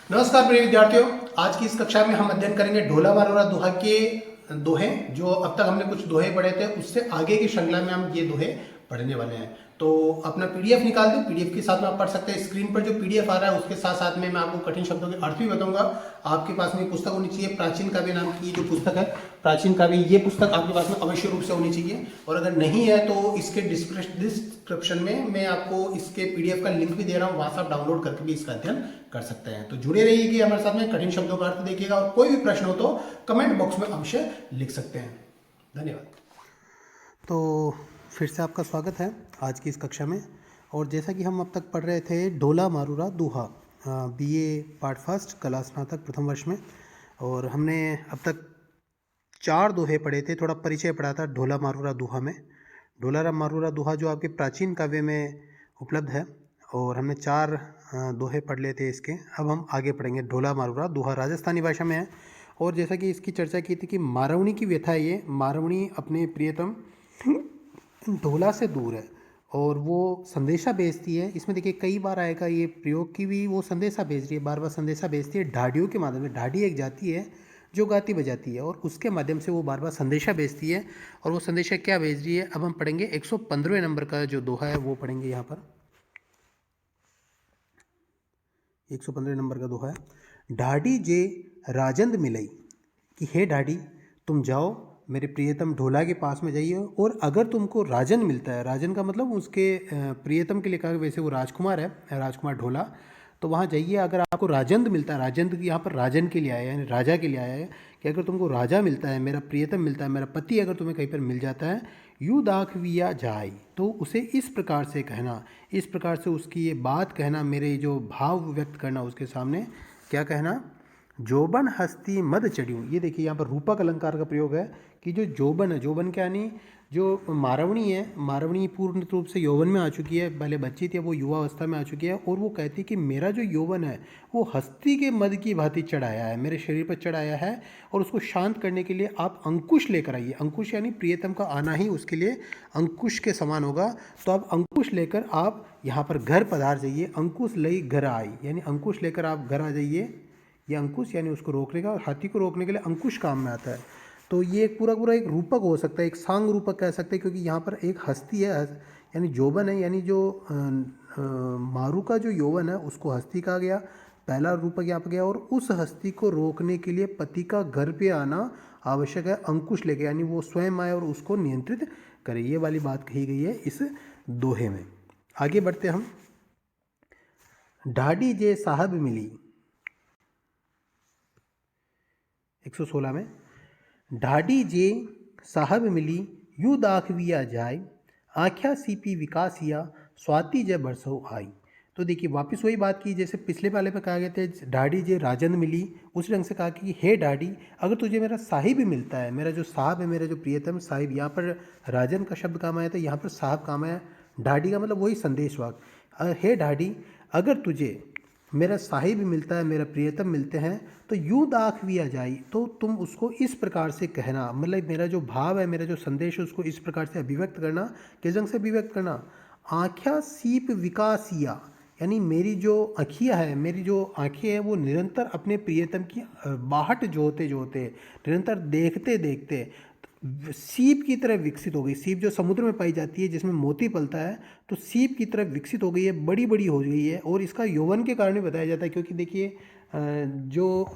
नमस्कार प्रिय विद्यार्थियों। आज की इस कक्षा में हम अध्ययन करेंगे ढोला मारोरा दोहा के दोहे। जो अब तक हमने कुछ दोहे पढ़े थे उससे आगे की श्रृंखला में हम ये दोहे पढ़ने वाले हैं। तो अपना पीडीएफ निकाल दें, पीडीएफ के साथ में आप पढ़ सकते हैं। स्क्रीन पर जो पीडीएफ आ रहा है उसके साथ साथ में मैं आपको कठिन शब्दों के अर्थ भी बताऊंगा। आपके पास में पुस्तक होनी चाहिए, प्राचीन काव्य नाम की जो पुस्तक है, प्राचीन काव्य, ये पुस्तक आपके पास में अवश्य रूप से होनी चाहिए। और अगर नहीं है तो इसके डिस्क्रिप्शन में मैं आपको इसके पीडीएफ का लिंक भी दे रहा हूँ, वहां से आप डाउनलोड करके भी इसका अध्ययन कर सकते हैं। तो जुड़े रहिए हमारे साथ में, कठिन शब्दों का अर्थ देखिएगा और कोई भी प्रश्न हो तो कमेंट बॉक्स में अवश्य लिख सकते हैं। धन्यवाद। तो फिर से आपका स्वागत है आज की इस कक्षा में। और जैसा कि हम अब तक पढ़ रहे थे ढोला मारूरा दोहा, बीए पार्ट फर्स्ट, कला स्नातक प्रथम वर्ष में। और हमने अब तक 4 दोहे पढ़े थे, थोड़ा परिचय पढ़ा था ढोला मारूरा दोहा में। ढोला मारूरा दोहा जो आपके प्राचीन काव्य में उपलब्ध है, और हमने 4 दोहे पढ़ लिए थे इसके। अब हम आगे पढ़ेंगे। ढोला मारूरा दोहा राजस्थानी भाषा में है। और जैसा कि इसकी चर्चा की थी कि मारवणी की व्यथा है, ये मारवणी अपने प्रियतम ढोला से दूर है और वो संदेशा भेजती है। इसमें देखिए कई बार आएगा ये प्रयोग की भी, वो संदेशा भेज रही है, बार बार संदेशा भेजती है ढाडियों के माध्यम से। ढाडी एक जाति है जो गाती बजाती है और उसके माध्यम से वो बार बार संदेशा भेजती है। और वो संदेशा क्या भेज रही है, अब हम पढ़ेंगे। 115वें नंबर का जो दोहा है वो पढ़ेंगे यहाँ पर। 115 नंबर का दोहा है। ढाडी जे राजंद मिलई, कि हे ढाडी तुम जाओ मेरे प्रियतम ढोला के पास में जाइए, और अगर तुमको राजन मिलता है, राजन का मतलब उसके प्रियतम के लिए कहा, वैसे वो राजकुमार है, राजकुमार ढोला, तो वहाँ जाइए। अगर आपको राजंद मिलता है, राजंद यहाँ पर राजन के लिए आया है, यानी राजा के लिए आया है, कि अगर तुमको राजा मिलता है, मेरा प्रियतम मिलता है, मेरा पति अगर तुम्हें कहीं पर मिल जाता है, यू दाखविया जाय, तो उसे इस प्रकार से कहना, इस प्रकार से उसकी ये बात कहना, मेरे जो भाव व्यक्त करना उसके सामने। क्या कहना? जोबन हस्ती मद चढ़ियों। ये देखिए यहाँ पर रूपक अलंकार का प्रयोग है कि जो जोबन है, जोबन क्या यानी जो मारवणी है, मारवणी पूर्ण रूप से यौवन में आ चुकी है, पहले बच्ची थी, वो युवा अवस्था में आ चुकी है, और वो कहती है कि मेरा जो यौवन है वो हस्ती के मद की भांति चढ़ाया है, मेरे शरीर पर चढ़ाया है, और उसको शांत करने के लिए आप अंकुश लेकर आइए। अंकुश यानी प्रियतम का आना ही उसके लिए अंकुश के समान होगा। तो आप अंकुश लेकर आप यहाँ पर घर पधार जाइए। अंकुश लई घर आई, यानी अंकुश लेकर आप घर आ जाइए। ये अंकुश यानी उसको रोकने का, और हाथी को रोकने के लिए अंकुश काम में आता है। तो ये एक पूरा पूरा एक रूपक हो सकता है, एक सांग रूपक कह सकते हैं, क्योंकि यहाँ पर एक हस्ती है, यानी जोबन है, यानी जो मारू का जो यौवन है उसको हस्ती कहा गया, पहला रूपक यहाँ पर गया। और उस हस्ती को रोकने के लिए पति का घर पे आना आवश्यक है, अंकुश लेके, यानी वो स्वयं आए और उसको नियंत्रित करे। ये वाली बात कही गई है इस दोहे में। आगे बढ़ते हम। ढाडी जे साहब मिली, 116 में। ढाडी जे साहब मिली यू दाखविया जाय, आख्या सीपी विकासिया स्वाति जय बरसो आई। तो देखिए वापस वही बात की जैसे पिछले वाले पे कहा गया थे, ढाडी जे राजन मिली, उस ढंग से कहा कि हे ढाडी अगर तुझे मेरा साहिब मिलता है, मेरा जो साहब है, मेरा जो प्रियतम साहिब, यहाँ पर राजन का शब्द काम आया था, यहाँ पर साहब काम आया। ढाडी का मतलब वही संदेश वाक्य। हे ढाडी अगर तुझे मेरा साहिब मिलता है, मेरा प्रियतम मिलते हैं, तो यूँ दाखविया जाए, तो तुम उसको इस प्रकार से कहना, मतलब मेरा जो भाव है, मेरा जो संदेश है, उसको इस प्रकार से अभिव्यक्त करना। किस ढंग से अभिव्यक्त करना? आँख्या सीप विकासिया, यानी मेरी जो आँखियाँ है, मेरी जो आँखें हैं वो निरंतर अपने प्रियतम की बाहट जोते जोते, निरंतर देखते देखते सीप की तरह विकसित हो गई। सीप जो समुद्र में पाई जाती है, जिसमें मोती पलता है, तो सीप की तरह विकसित हो गई है, बड़ी बड़ी हो गई है। और इसका यौवन के कारण भी बताया जाता है, क्योंकि देखिए जो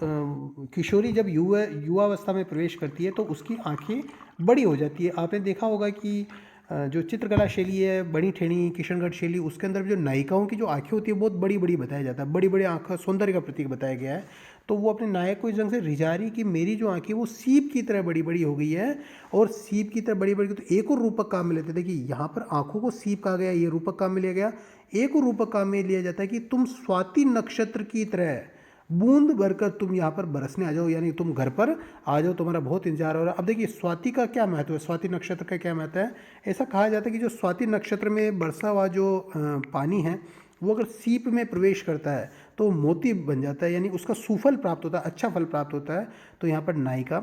किशोरी जब युवावस्था में प्रवेश करती है तो उसकी आंखें बड़ी हो जाती है। आपने देखा होगा कि जो चित्रकला शैली है, बड़ी ठेणी, किशनगढ़ शैली, उसके अंदर जो नायिकाओं की जो आंखें होती है बहुत बड़ी बड़ी बताया जाता है, बड़ी बड़ी आंखें सौंदर्य का प्रतीक बताया गया है। तो वो अपने नायक को इस ढंग से रिझा रही कि मेरी जो आंखें वो सीप की तरह बड़ी बड़ी हो गई है, और सीप की तरह बड़ी बड़ी। तो एक और रूपक काम में लेते, देखिए यहाँ पर आंखों को सीप कहा गया, ये रूपक काम में लिया गया। एक और रूपक काम में लिया जाता है कि तुम स्वाति नक्षत्र की तरह बूंद भरकर तुम यहाँ पर बरसने आ जाओ, यानी तुम घर पर आ जाओ, तुम्हारा बहुत इंतजार हो रहा है। अब देखिए स्वाति का क्या महत्व है, स्वाति नक्षत्र का क्या महत्व है। ऐसा कहा जाता है कि जो स्वाति नक्षत्र में बरसा हुआ जो पानी है, वो अगर सीप में प्रवेश करता है तो मोती बन जाता है, यानी उसका सुफल प्राप्त होता है, अच्छा फल प्राप्त होता है। तो यहाँ पर नायिका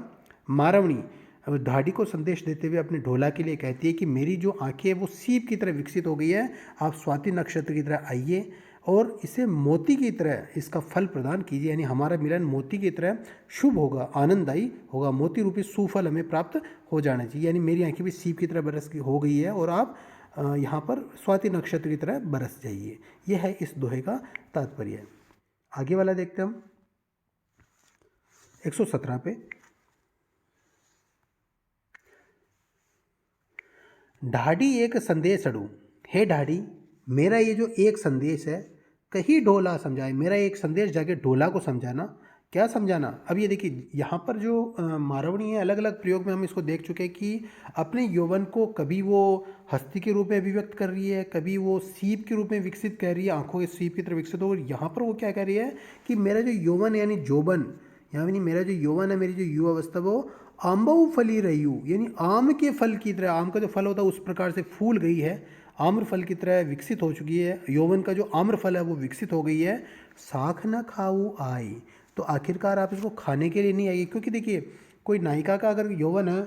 मारवणी अब ढाडी को संदेश देते हुए अपने ढोला के लिए कहती है कि मेरी जो आंखें हैं वो सीप की तरह विकसित हो गई है, आप स्वाति नक्षत्र की तरह आइए और इसे मोती की तरह इसका फल प्रदान कीजिए, यानी हमारा मिलन मोती की तरह शुभ होगा, आनंददायी होगा। मोती रूपी सुफल हमें प्राप्त हो जाना चाहिए, यानी मेरी आंखें भी सीप की तरह बरस की हो गई है और आप यहाँ पर स्वाति नक्षत्र की तरह बरस जाइए। यह है इस दोहे का तात्पर्य। आगे वाला देखते हैं हम 117 पे। ढाडी एक संदेश अड़ू, हे ढाडी मेरा ये जो एक संदेश है कहीं ढोला समझाए, मेरा एक संदेश जाके ढोला को समझाना। क्या समझाना? अब ये देखिए यहाँ पर जो मारवणी है, अलग अलग प्रयोग में हम इसको देख चुके हैं कि अपने यौवन को कभी वो हस्ती के रूप में अभिव्यक्त कर रही है, कभी वो सीप के रूप में विकसित कर रही है, आंखों के सीप की तरह विकसित हो। और यहाँ पर वो क्या कह रही है कि मेरा जो यौवन यानी जोबन, यानी मेरा जो यौवन है, मेरी जो युवा अवस्था वो आम्बऊ फली रही हूँ, यानी आम के फल की तरह, आम का जो फल होता है उस प्रकार से फूल गई है, आम्र फल की तरह विकसित हो चुकी है। यौवन का जो आम्र फल है वो विकसित हो गई है। साख न खाऊ आई, तो आखिरकार आप इसको खाने के लिए नहीं आई, क्योंकि देखिए कोई नायिका का अगर यौवन है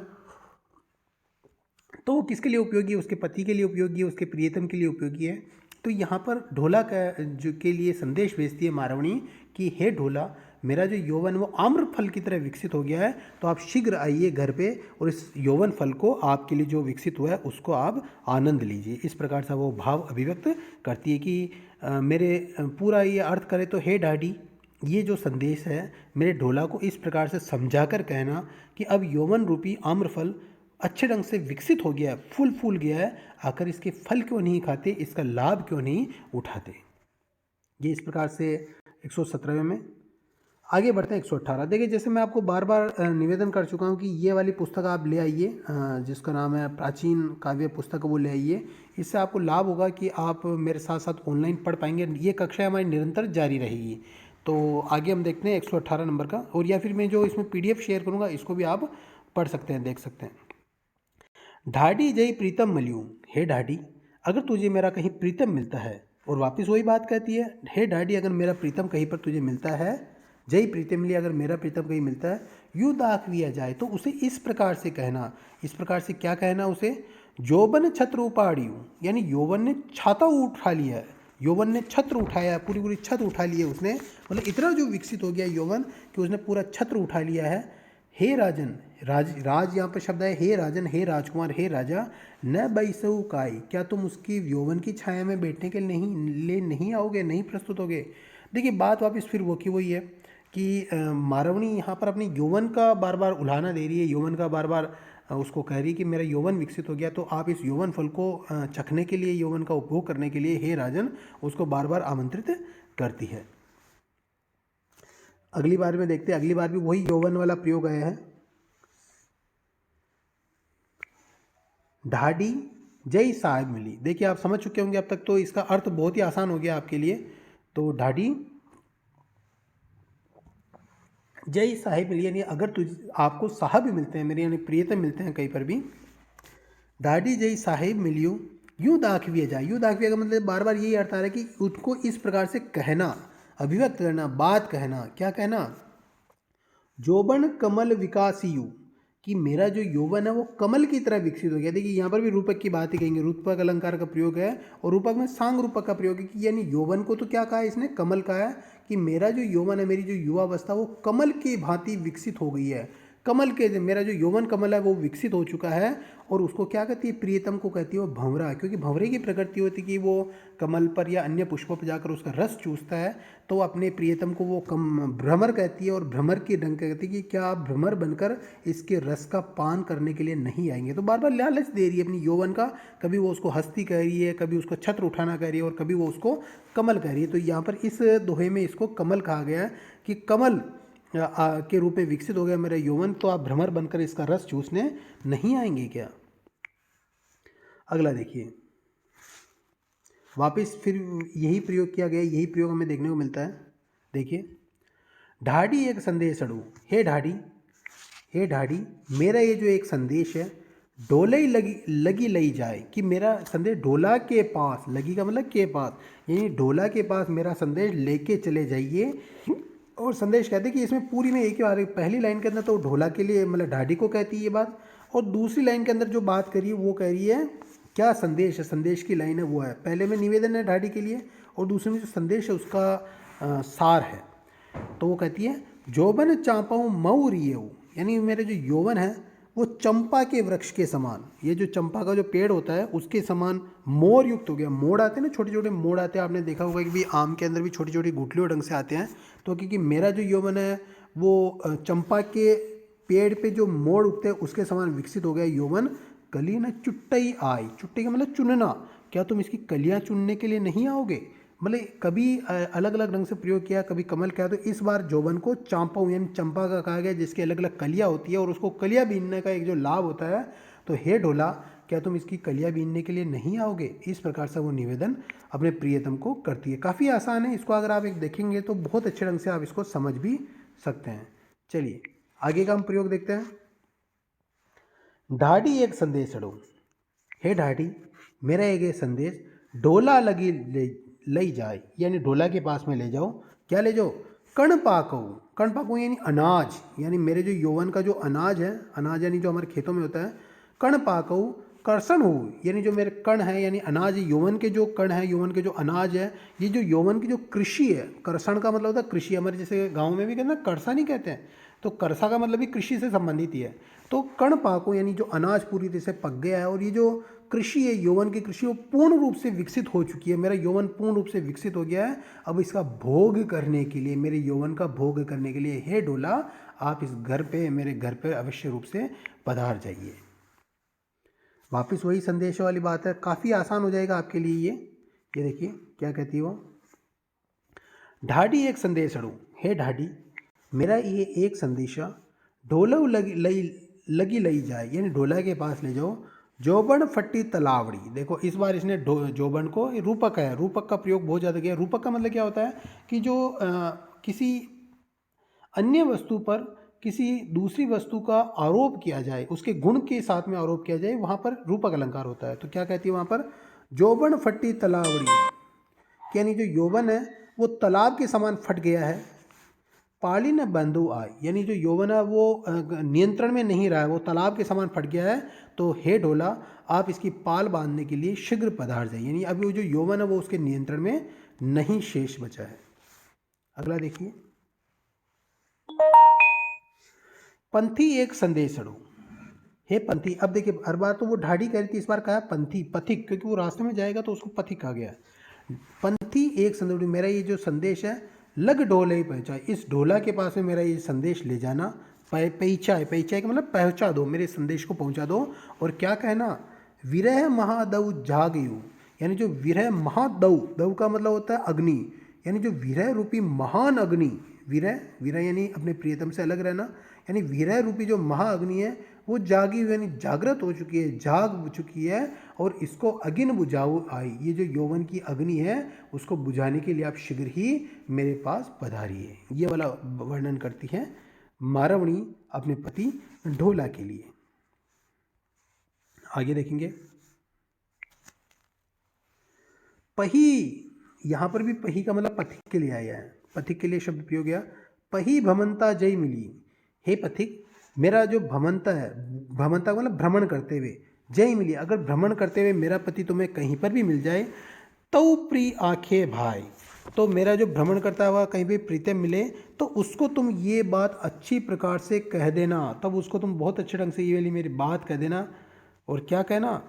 तो वो किसके लिए उपयोगी है? उसके पति के लिए उपयोगी है, उसके प्रियतम के लिए उपयोगी है। तो यहाँ पर ढोला का जो के लिए संदेश भेजती है मारवणी कि हे ढोला, मेरा जो यौवन वो आम्र फल की तरह विकसित हो गया है, तो आप शीघ्र आइए घर पे और इस यौवन फल को आपके लिए जो विकसित हुआ है उसको आप आनंद लीजिए। इस प्रकार से वो भाव अभिव्यक्त करती है कि मेरे पूरा ये अर्थ करे तो हे ढाडी, ये जो संदेश है मेरे ढोला को इस प्रकार से समझा कर कहना कि अब यौवन रूपी आम्र फल अच्छे ढंग से विकसित हो गया है, फूल गया है, आकर इसके फल क्यों नहीं खाते, इसका लाभ क्यों नहीं उठाते। ये इस प्रकार से 117वें में। आगे बढ़ते हैं 118। देखिए जैसे मैं आपको बार बार निवेदन कर चुका हूँ कि ये वाली पुस्तक आप ले आइए, जिसका नाम है प्राचीन काव्य पुस्तक, वो ले आइए। इससे आपको लाभ होगा कि आप मेरे साथ साथ ऑनलाइन पढ़ पाएंगे। ये कक्षाएं हमारी निरंतर जारी रहेगी। तो आगे हम देखते हैं 118 नंबर का, और या फिर मैं जो इसमें PDF शेयर करूँगा इसको भी आप पढ़ सकते हैं, देख सकते हैं। ढाडी जय प्रीतम मलियूं, हे ढाडी अगर तुझे मेरा कहीं प्रीतम मिलता है, और वापस वही बात कहती है, हे ढाडी अगर मेरा प्रीतम कहीं पर तुझे मिलता है, जय प्रीतम लिए अगर मेरा प्रीतम कहीं मिलता है, यूँ दाख दिया जाए, तो उसे इस प्रकार से कहना। इस प्रकार से क्या कहना उसे? यौवन छत्र उपाड़ियूं, यानी यौवन ने छाता उठा लिया है, यौवन ने छत्र उठाया, पूरी छत्र उठा ली है उसने, मतलब इतना जो विकसित हो गया यौवन कि उसने पूरा छत्र उठा लिया है। हे राजन, राज यहाँ पर शब्द है, हे राजन, हे राजकुमार, हे राजा, न बैसऊ काय, क्या तुम उसकी यौवन की छाया में बैठने के लिए नहीं आओगे, नहीं प्रस्तुत होगे? देखिए बात वापस फिर वो की वही है कि मारवणी यहाँ पर अपनी यौवन का बार बार उल्हाना दे रही है, यौवन का बार बार उसको कह रही है कि मेरा यौवन विकसित हो गया, तो आप इस यौवन फल को चखने के लिए, यौवन का उपभोग करने के लिए हे राजन उसको बार बार आमंत्रित करती है। अगली बार में देखते हैं, अगली बार भी वही यौवन वाला प्रयोग आया है। ढाडी जय साहेब मिली, देखिए आप समझ चुके होंगे अब तक, तो इसका अर्थ बहुत ही आसान हो गया आपके लिए। तो ढाडी जय साहिब मिली, यानी अगर आपको साहब भी मिलते हैं मेरे, यानी प्रियतम मिलते हैं कहीं पर भी, ढाडी जय साहिब मिलियो यूँ दाखविया जाए। यूँ दाखविया का मतलब बार बार यही अर्थ आ रहा है कि उसको इस प्रकार से कहना, अभिव्यक्त करना, बात कहना। क्या कहना? जोबन कमल विकासियु, कि मेरा जो यौवन है वो कमल की तरह विकसित हो गया। देखिए यहाँ पर भी रूपक की बात ही कहेंगे, रूपक अलंकार का प्रयोग है, और रूपक में सांग रूपक का प्रयोग है कि यानी यौवन को तो क्या कहा है इसने? कमल कहा है, कि मेरा जो यौवन है, मेरी जो युवा अवस्था वो कमल की भांति विकसित हो गई है। कमल के, मेरा जो यौवन कमल है वो विकसित हो चुका है, और उसको क्या कहती है? प्रियतम को कहती है वो भंवरा, क्योंकि भंवरे की प्रकृति होती है कि वो कमल पर या अन्य पुष्पों पर जाकर उसका रस चूसता है, तो अपने प्रियतम को वो भ्रमर कहती है, और भ्रमर की ढंग कहती है कि क्या आप भ्रमर बनकर इसके रस का पान करने के लिए नहीं आएंगे? तो बार बार लालच दे रही है अपनी यौवन का, कभी वो उसको हस्ती कह रही है, कभी उसको छत्र उठाना कह रही है, और कभी वो उसको कमल कह रही है। तो यहाँ पर इस दोहे में इसको कमल कहा गया है कि कमल के रूप में विकसित हो गया मेरा यौवन, तो आप भ्रमर बनकर इसका रस चूसने नहीं आएंगे क्या? अगला देखिए, वापस फिर यही प्रयोग किया गया, यही प्रयोग हमें देखने को मिलता है। देखिए, ढाडी एक संदेश अड़ू, हे ढाडी, हे ढाडी मेरा ये जो एक संदेश है, डोले ही लगी लई जाए, कि मेरा संदेश ढोला के पास, लगी का मतलब के पास, यानी ढोला के पास मेरा संदेश लेके चले जाइए। और संदेश कहते हैं कि इसमें पूरी में एक ही बार, पहली लाइन के अंदर तो ढोला के लिए मतलब ढाडी को कहती है ये बात, और दूसरी लाइन के अंदर जो बात करी है वो कह रही है क्या संदेश है, संदेश की लाइन है वो है, पहले में निवेदन है ढाडी के लिए, और दूसरे में जो संदेश है उसका सार है। तो वो कहती है जोबन चांपाऊँ मऊ रियऊ, यानी मेरे जो यौवन है वो चंपा के वृक्ष के समान, ये जो चंपा का जो पेड़ होता है उसके समान मोड़ युक्त हो गया। मोड़ आते हैं ना, छोटे छोटे मोड़ आते हैं, आपने देखा होगा कि भी आम के अंदर भी छोटी छोटी गुठलियों ढंग से आते हैं। तो क्योंकि मेरा जो यौवन है वो चंपा के पेड़ पे जो मोड़ उगते हैं उसके समान विकसित हो गया यौवन। कली न चुट्टई आई, चुट्टई का मतलब चुनना, क्या तुम इसकी कलियां चुनने के लिए नहीं आओगे? मतलब कभी अलग अलग ढंग से प्रयोग किया, कभी कमल किया, तो इस बार जोबन को चांपाऊ यानी चंपा का कहा गया, जिसकी अलग अलग कलियां होती है और उसको कलियां बीनने का एक जो लाभ होता है। तो हे ढोला, क्या तुम इसकी कलियां बीनने के लिए नहीं आओगे? इस प्रकार से वो निवेदन अपने प्रियतम को करती है। काफ़ी आसान है, इसको अगर आप एक देखेंगे तो बहुत अच्छे ढंग से आप इसको समझ भी सकते हैं। चलिए आगे का हम प्रयोग देखते हैं। ढाडी एक संदेश अड़ो, हे ढाडी मेरा एक ये संदेश ढोला लगी ले जाए, यानी ढोला के पास में ले जाओ। क्या ले जाओ? कण पाको, कण पाको यानी अनाज, यानी मेरे जो यौवन का जो अनाज है, अनाज यानी जो हमारे खेतों में होता है। कण पाको कर्षण हो, यानी जो मेरे कण है यानी अनाज, यौवन के जो कण है, यौवन के जो अनाज है, ये जो यौवन की जो कृषि है, कर्षण का मतलब होता है कृषि। हमारे जैसे गाँव में भी कहते हैं कर्षा नहीं कहते हैं, तो कर्षा का मतलब भी कृषि से संबंधित ही है। तो कण पाको यानी जो अनाज पूरी तरह से पक गया है और ये जो कृषि है, यौवन की कृषि, वो पूर्ण रूप से विकसित हो चुकी है। मेरा यौवन पूर्ण रूप से विकसित हो गया है। अब इसका भोग करने के लिए, मेरे यौवन का भोग करने के लिए हे ढोला, आप इस घर पे, मेरे घर पे अवश्य रूप से पधार जाइए। वापिस वही संदेश वाली बात है, काफ़ी आसान हो जाएगा आपके लिए ये देखिए क्या कहती है वो। ढाडी एक संदेश अड़ू, हे ढाडी मेरा ये एक संदेशा ढोलव लगी लई जाए, यानी ढोला के पास ले जाओ। जोबन फट्टी तलावड़ी, देखो इस बार इसने जोबन को, रूपक है, रूपक का प्रयोग बहुत ज़्यादा किया। रूपक का मतलब क्या होता है कि जो किसी अन्य वस्तु पर किसी दूसरी वस्तु का आरोप किया जाए, उसके गुण के साथ में आरोप किया जाए, वहाँ पर रूपक अलंकार होता है। तो क्या कहती है वहाँ पर? जोबन फट्टी तलावड़ी, यानी जो यौवन है वो तालाब के समान फट गया है। पाली न बंधु आय, यानी जो यौवन है वो नियंत्रण में नहीं रहा है, वो तालाब के समान फट गया है। तो हे ढोला, आप इसकी पाल बांधने के लिए शीघ्र पधार जाइए, यानी अभी वो जो यौवन है वो उसके नियंत्रण में नहीं शेष बचा है। अगला देखिए। पंथी एक संदेश अड़ो, हे पंथी। अब देखिए हर बार तो वो ढाडी कह रही थी, इस बार कहा पंथी, पथिक, क्योंकि वो रास्ते में जाएगा तो उसको पथिक कहा गया। पंथी एक संदेश, मेरा ये जो संदेश है लग ढोले पहुँचाए, इस ढोला के पास में मेरा ये संदेश ले जाना। पहुँचाए, पहुँचाए का मतलब पहुँचा दो, मेरे संदेश को पहुँचा दो। और क्या कहना? विरह महादव जागयु, यानी जो विरह महादव, दव का मतलब होता है अग्नि, यानी जो विरह रूपी महान अग्नि, विरह, विरह यानी अपने प्रियतम से अलग रहना, यानी विरह रूपी जो महाअग्नि है वो जागी हुई, यानी जागृत हो चुकी है, जाग चुकी है। और इसको अगिन बुझाओ आई, ये जो यौवन की अग्नि है उसको बुझाने के लिए आप शीघ्र ही मेरे पास पधारिए। ये वाला वर्णन करती है मारवणी अपने पति ढोला के लिए। आगे देखेंगे। पही, यहाँ पर भी पही का मतलब पथिक के लिए आया है, पथिक के लिए शब्द प्रयोग किया। पही भमंता जय मिली, हे पथिक मेरा जो भमंता है, भमंता मतलब भ्रमण करते हुए, जय मिली, अगर भ्रमण करते हुए मेरा पति तुम्हें कहीं पर भी मिल जाए, तो प्री आंखें भाई, तो मेरा जो भ्रमण करता हुआ कहीं भी प्रीतम मिले तो उसको तुम ये बात अच्छी प्रकार से कह देना, तब उसको तुम बहुत अच्छे ढंग से ये वाली मेरी बात कह देना। और क्या कहना?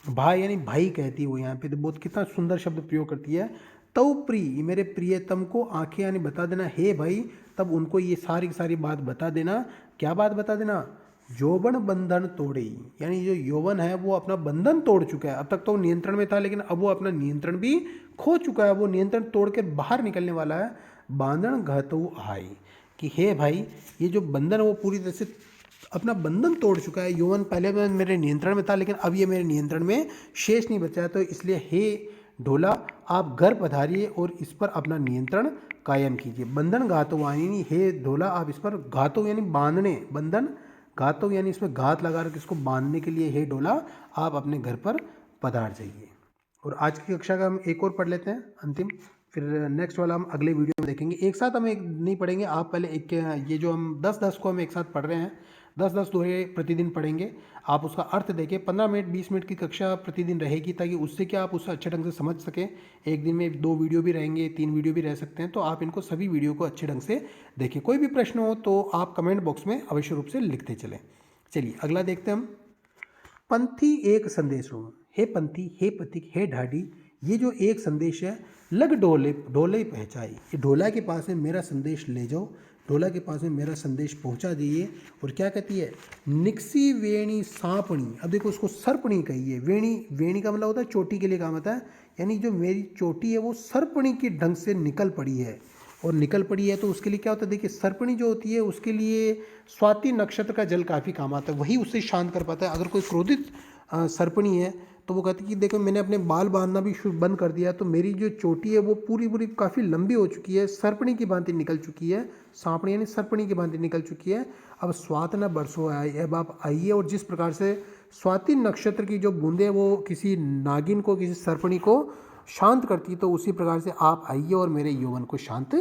भाई यानी भाई कहती है वो, यहाँ पे तो बहुत कितना सुंदर शब्द प्रयोग करती है। तो प्री, मेरे प्रियतम को आंखें यानी बता देना, हे भाई, तब उनको ये सारी की सारी बात बता देना। क्या बात बता देना? यौवन बंधन तोड़े, यानी जो यौवन है वो अपना बंधन तोड़ चुका है। अब तक तो नियंत्रण में था, लेकिन अब वो अपना नियंत्रण भी खो चुका है, वो नियंत्रण तोड़ कर बाहर निकलने वाला है। बांधन घातु आई, कि हे भाई ये जो बंधन है वो पूरी तरह से अपना बंधन तोड़ चुका है। यौवन पहले मेरे नियंत्रण में था, लेकिन अब ये मेरे नियंत्रण में शेष नहीं बचा है। तो इसलिए हे ढोला, आप घर पधारिए और इस पर अपना नियंत्रण कायम कीजिए। बंधन घातो यानी हे ढोला, आप इस पर घातो यानी बांधने, बंधन घातो यानी इसमें घात लगा कर इसको बांधने के लिए हे ढोला आप अपने घर पर पधार जाइए। और आज की कक्षा का हम एक और पढ़ लेते हैं अंतिम, फिर नेक्स्ट वाला हम अगले वीडियो में देखेंगे। एक साथ हम एक नहीं पढ़ेंगे, आप पहले एक, ये जो हम 10-10 को हम एक साथ पढ़ रहे हैं, 10-10 दोहे प्रतिदिन पढ़ेंगे, आप उसका अर्थ देखें। 15 मिनट 20 मिनट की कक्षा प्रतिदिन रहेगी, ताकि उससे क्या आप उससे अच्छे ढंग से समझ सकें। एक दिन में 2 वीडियो भी रहेंगे, 3 वीडियो भी रह सकते हैं, तो आप इनको सभी वीडियो को अच्छे ढंग से देखें। कोई भी प्रश्न हो तो आप कमेंट बॉक्स में अवश्य रूप से लिखते चलें। चलिए अगला देखते हैं हम। पंथी एक संदेश हो, हे पंथी, हे पथिक, हे ढाडी, ये जो एक संदेश है, लग ढोले ढोले पहुँचाई, ये ढोला के पास में मेरा संदेश ले जाओ, ढोला के पास में मेरा संदेश पहुंचा दीजिए। और क्या कहती है, निक्सी वेणी सांपणी, अब देखो उसको सर्पणी कही है। वेणी, वेणी का मतलब होता है चोटी के लिए काम आता है, यानी जो मेरी चोटी है वो सर्पणी के ढंग से निकल पड़ी है। और निकल पड़ी है तो उसके लिए क्या होता है, देखिए सर्पणी जो होती है उसके लिए स्वाति नक्षत्र का जल काफ़ी काम आता है, वही उससे शांत कर पाता है। अगर कोई क्रोधित सर्पणी है तो वो कहती है कि देखो मैंने अपने बाल बांधना भी बंद कर दिया, तो मेरी जो चोटी है वो पूरी पूरी काफ़ी लंबी हो चुकी है, सर्पणी की भांति निकल चुकी है, सांपणी यानी सर्पणी की भांति निकल चुकी है। अब स्वात न बरसो आए, अब आप आइए। और जिस प्रकार से स्वाति नक्षत्र की जो बूंदें वो किसी नागिन को, किसी सर्पणी को शांत करती, तो उसी प्रकार से आप आइए और मेरे यौवन को शांत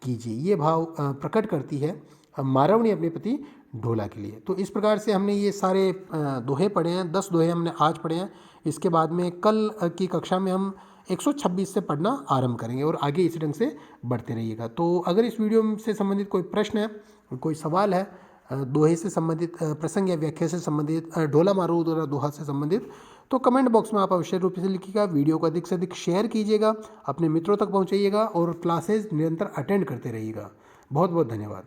कीजिए, ये भाव प्रकट करती है मारवणी अपने पति ढोला के लिए। तो इस प्रकार से हमने ये सारे दोहे पढ़े हैं, 10 दोहे हमने आज पढ़े हैं। इसके बाद में कल की कक्षा में हम 126 से पढ़ना आरंभ करेंगे और आगे इसी ढंग से बढ़ते रहिएगा। तो अगर इस वीडियो से संबंधित कोई प्रश्न है, कोई सवाल है, दोहे से संबंधित प्रसंग या व्याख्या से संबंधित, ढोला मारू दोहा से संबंधित, तो कमेंट बॉक्स में आप अवश्य रूप से लिखिएगा। वीडियो को अधिक से अधिक शेयर कीजिएगा, अपने मित्रों तक पहुंचाइएगा और क्लासेज निरंतर अटेंड करते रहिएगा। बहुत बहुत धन्यवाद।